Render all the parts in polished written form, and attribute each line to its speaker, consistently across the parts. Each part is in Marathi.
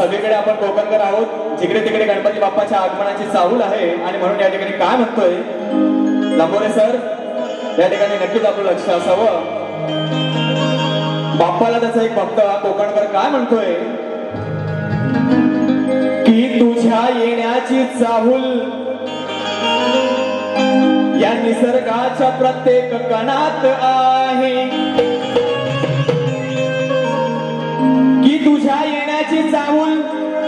Speaker 1: सगळीकडे आपण कोकणकर आहोत, जिकडे तिकडे गणपती बाप्पाच्या आगमनाची चाहूल आहे आणि म्हणून या ठिकाणी काय म्हणतोय लांबोरे सर, या ठिकाणी नक्कीच आपलं लक्ष असावं. बाप्पाला त्याचा एक भक्त कोकणकर काय म्हणतोय की तुझ्या येण्याची चाहूल या निसर्गाच्या प्रत्येक कणात आहे, की तुझ्या येण्याची चाहूल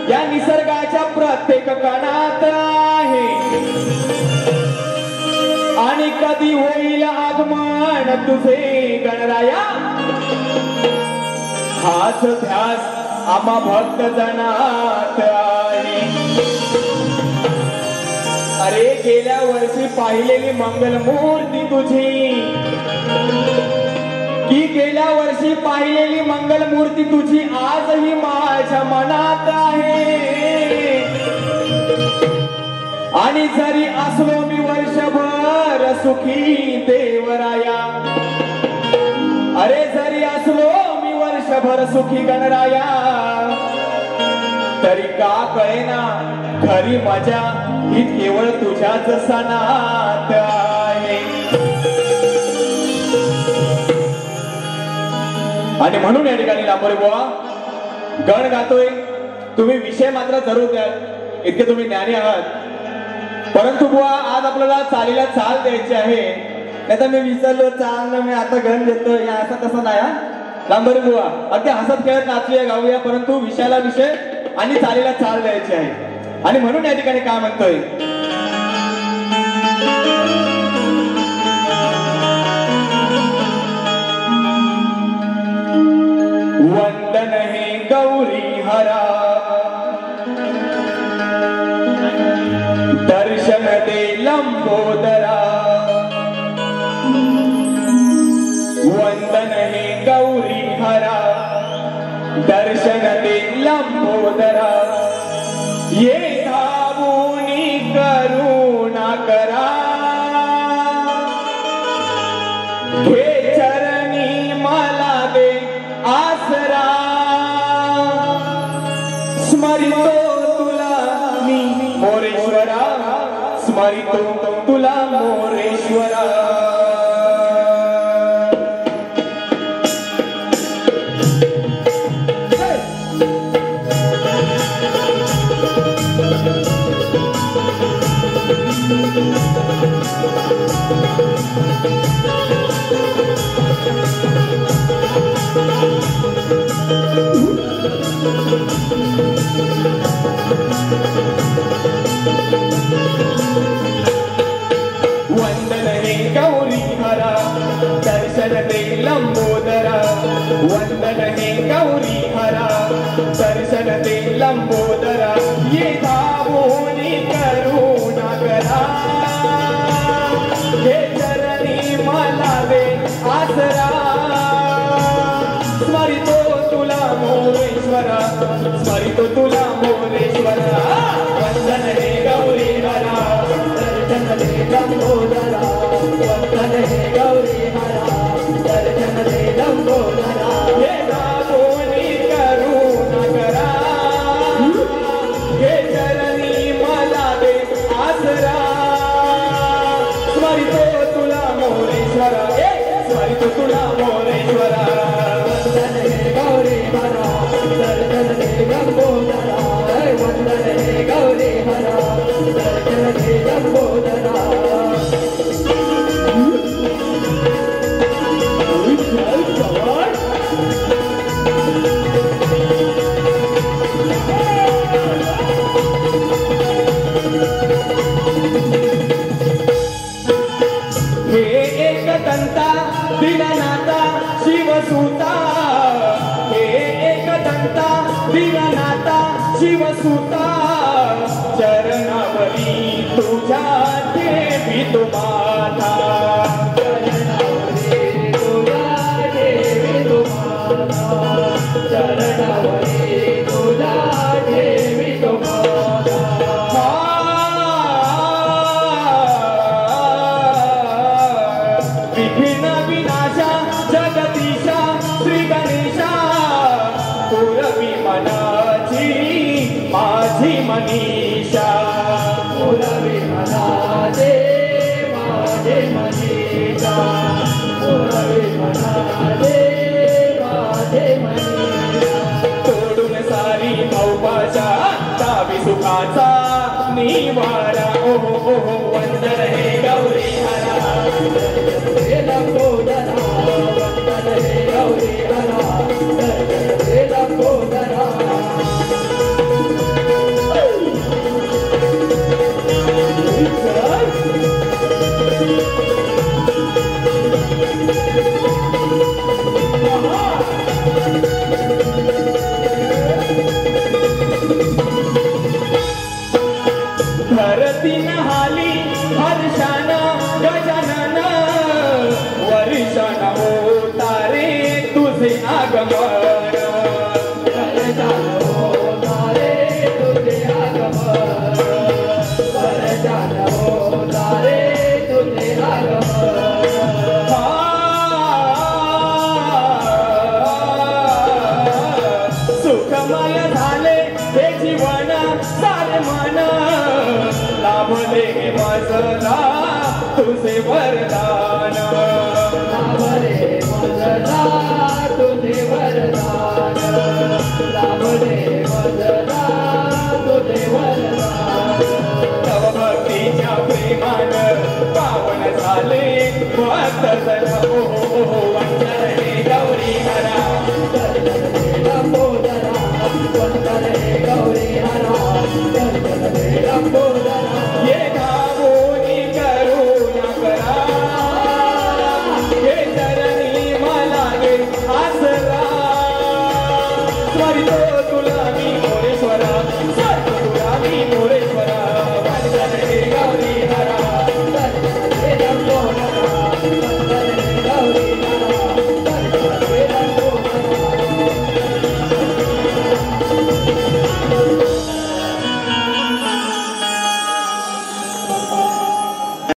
Speaker 1: या निसर्गाच्या प्रत्येक कणात आहे. आणि कधी होईल आगमन तुझे गणराया, हाच ध्यास आम्हा भक्त जनात आहे. अरे गेल्या वर्षी पाहिलेली मंगल मूर्ती तुझी, की गेल्या वर्षी पाहिलेली मंगल मूर्ती तुझी आजही माझ्या मनात आहे. आणि जरी असलो मी वर्षभर सुखी देवराया, अरे जरी असलो मी वर्षभर सुखी गणराया, तरी का कळेना खरी मजा ही केवळ तुझ्याच सणात आहे. आणि म्हणून या ठिकाणी लांबोरे बुवा गण गातोय, तुम्ही विषय मात्र जरूर द्याल, इतके तुम्ही ज्ञानी आहात. परंतु बुवा आज आपल्याला चालीला चाल द्यायची आहे. नाही मी विसरलो चाल, मी आता गण देतो या असं तसं नाही. लांबोरे बुवा अगदी हसत खेळत नाचूया गाऊया, परंतु विषयाला विषय आणि चालीला चाल द्यायची आहे. आणि म्हणून या ठिकाणी काय म्हणतोय वंदन हे गौरी हरा, दर्शन दे लंबोदरा. वंदन हे गौरी हरा, दर्शन दे लंबोदरा. ये धावूनी करुणा करा, घे चरणी मला दे आसरा. स्मरितो तुला मी मोरेश्वरा, स्मरितो तुला मोरेश्वरा. वंदन हे गौरी हरा, दर्शन दे लंबोदरा. वंदन हे गौरी हरा, दर्शन दे लंबोदरा. ये धावूनी करुणा करा, हे चरणी मला दे आसरा. स्मरितो तुला मोरेश्वरा, स्मरितो तुला मोरेश्वरा. वंदन हे गौरी हरा, दर्शन दे लंबोदरा. वंदन हे गौरी हरा, दर्शन दे लंबोदरा. हे धावूनी करुणा करा, हे चरणी मला दे आसरा. स्मरितो तुला मोरेश्वरा, स्मरितो तुला मोरेश्वरा. वंदन हे गौरी हरा, दर्शन दे लंबोदरा. वंदन हे गौरी हरा, दर्शन दे लंबोदरा. हे एक दंता दीननाथा शिवसुता, हे एक दंता दीननाथा शिवसुता. चरणावरी तुझ्या देवी तो माता, चरणावरी तुझ्या देवी तो माता. चरणावरी तुझ्या देवी तो माता. विघ्न विनाशा जगदीशा श्री गणेशा, पूर्वी मनाची तुझे वरदान
Speaker 2: लाभले मजला तुझे वरदान लाभले मजला तुझे वरदान
Speaker 1: तव भक्तीच्या प्रेमान पावन झाले भक्त जन हो वंदन हे गौरी हरा
Speaker 2: लंबोदरा वंदन हे गौरी हरा वंदन हे लंबोदरा
Speaker 1: ये धावोनी करुणा करा हे चरणी मला गे आसरा त्वरितो तुला